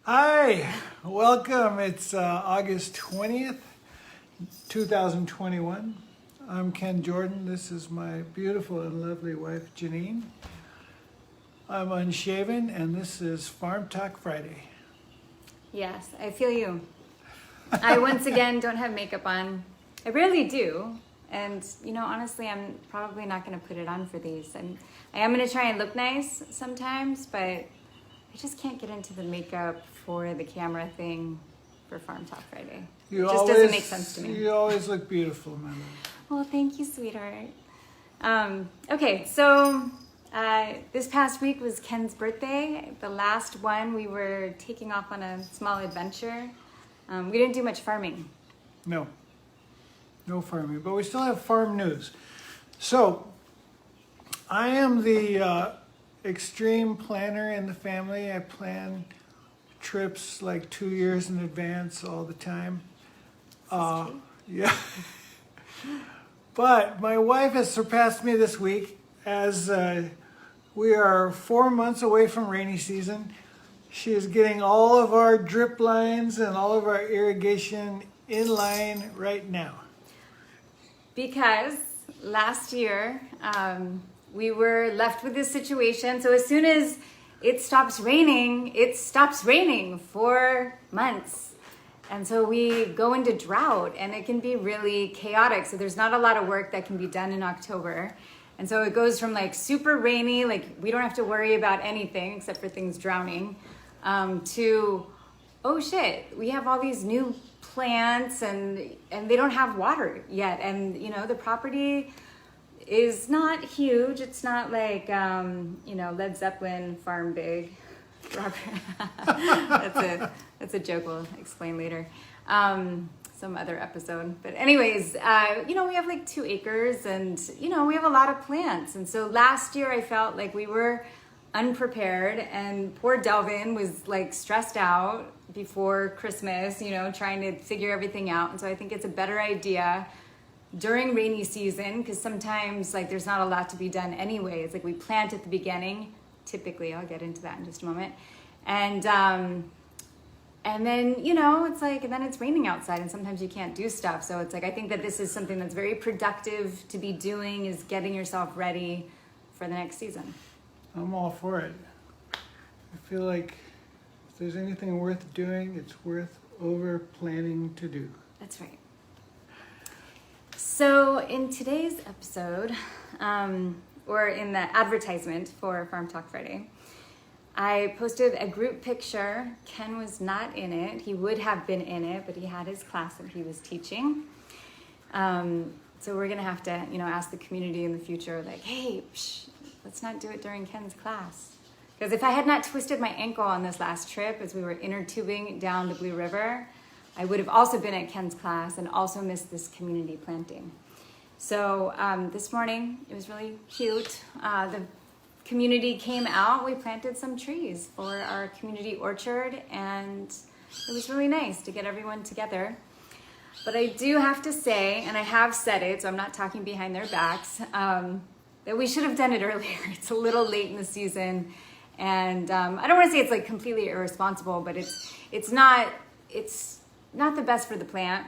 Hi, welcome. It's August 20th, 2021. I'm Ken Jordan. This is my beautiful and lovely wife, Janine. I'm unshaven, and this is Farm Talk Friday. Yes, I feel you. I once again don't have makeup on. I rarely do. And, honestly, I'm probably not going to put it on for these. I am going to try and look nice sometimes, but I just can't get into the makeup for the camera thing for Farm Talk Friday. It just doesn't make sense to me. You always look beautiful, my love. Well, thank you, sweetheart. Okay, so this past week was Ken's birthday. The last one, we were taking off on a small adventure. We didn't do much farming. No farming, but we still have farm news. So, I am the extreme planner in the family. I plan trips like 2 years in advance all the time. Yeah. But my wife has surpassed me this week as we are 4 months away from rainy season. She is getting all of our drip lines and all of our irrigation in line right now. Because last year we were left with this situation. So as soon as it stops raining for months. And so we go into drought and it can be really chaotic. So there's not a lot of work that can be done in October. And so it goes from like super rainy, like we don't have to worry about anything except for things drowning, to, oh shit, we have all these new plants and they don't have water yet. And, the property is not huge. It's not like, Led Zeppelin farm big. That's a joke we'll explain later. Some other episode. But anyways, we have like 2 acres and, we have a lot of plants. And so last year I felt like we were unprepared and poor Delvin was like stressed out before Christmas, trying to figure everything out. And so I think it's a better idea during rainy season because sometimes like there's not a lot to be done anyways. Like we plant at the beginning, typically. I'll get into that in just a moment. And then, it's like, and then it's raining outside and sometimes you can't do stuff. So it's like, I think that this is something that's very productive to be doing is getting yourself ready for the next season. I'm all for it. I feel like if there's anything worth doing, it's worth over planning to do. That's right. So in today's episode, or in the advertisement for Farm Talk Friday, I posted a group picture. Ken was not in it. He would have been in it, but he had his class that he was teaching. So we're going to have to, ask the community in the future, like, hey, let's not do it during Ken's class. Because if I had not twisted my ankle on this last trip as we were inner tubing down the Blue River, I would have also been at Ken's class and also missed this community planting. So this morning, it was really cute. The community came out. We planted some trees for our community orchard, and it was really nice to get everyone together. But I do have to say, and I have said it, so I'm not talking behind their backs, that we should have done it earlier. It's a little late in the season, and I don't want to say it's like completely irresponsible, but it's not the best for the plant.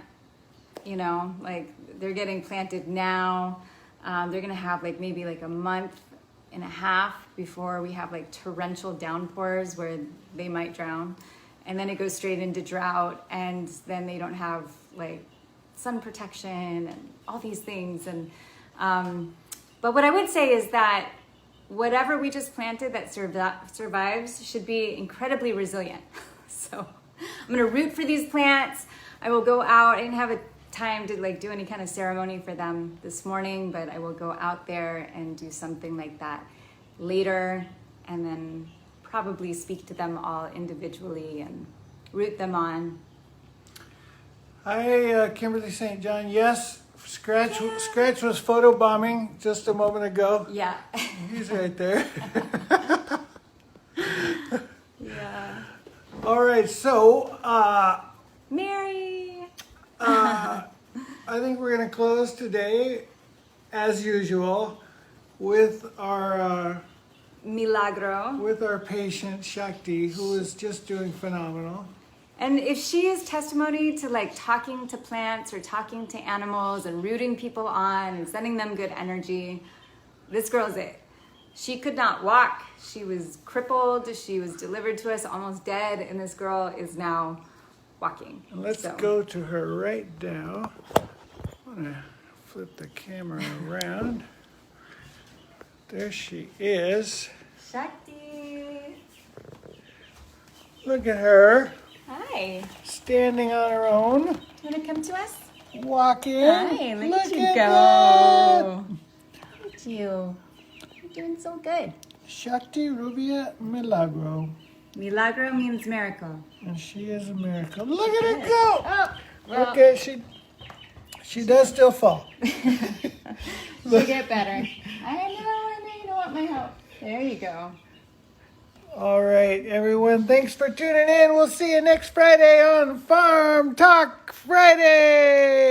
Like they're getting planted now. They're gonna have like maybe like a month and a half before we have like torrential downpours where they might drown, and then it goes straight into drought, and then they don't have like sun protection and all these things. And but what I would say is that whatever we just planted that survives should be incredibly resilient. So I'm gonna root for these plants. I will go out. I didn't have a time to like do any kind of ceremony for them this morning, but I will go out there and do something like that later, and then probably speak to them all individually and root them on. Hi, Kimberly St. John. Yes, Scratch was photobombing just a moment ago. Yeah. He's right there. Yeah. All right, so Mary. I think we're going to close today, as usual, with our Milagro. with our patient Shakti, who is just doing phenomenal. And if she is testimony to like talking to plants or talking to animals and rooting people on and sending them good energy, this girl's it. She could not walk. She was crippled. She was delivered to us almost dead. And this girl is now walking. And let's So, go to her right now. I'm going to flip the camera around. There she is. Shakti. Look at her, Hi. standing on her own, Do you want to come to us? walking. Hi, look at you that. go. Look at you. You're doing so good. Shakti Rubia Milagro. Milagro means miracle. And she is a miracle. Look at her go! Oh, well, Okay, she does still fall. she'll get better. I know you don't want my help. There you go. All right, everyone, thanks for tuning in. We'll see you next Friday on Farm Talk Friday.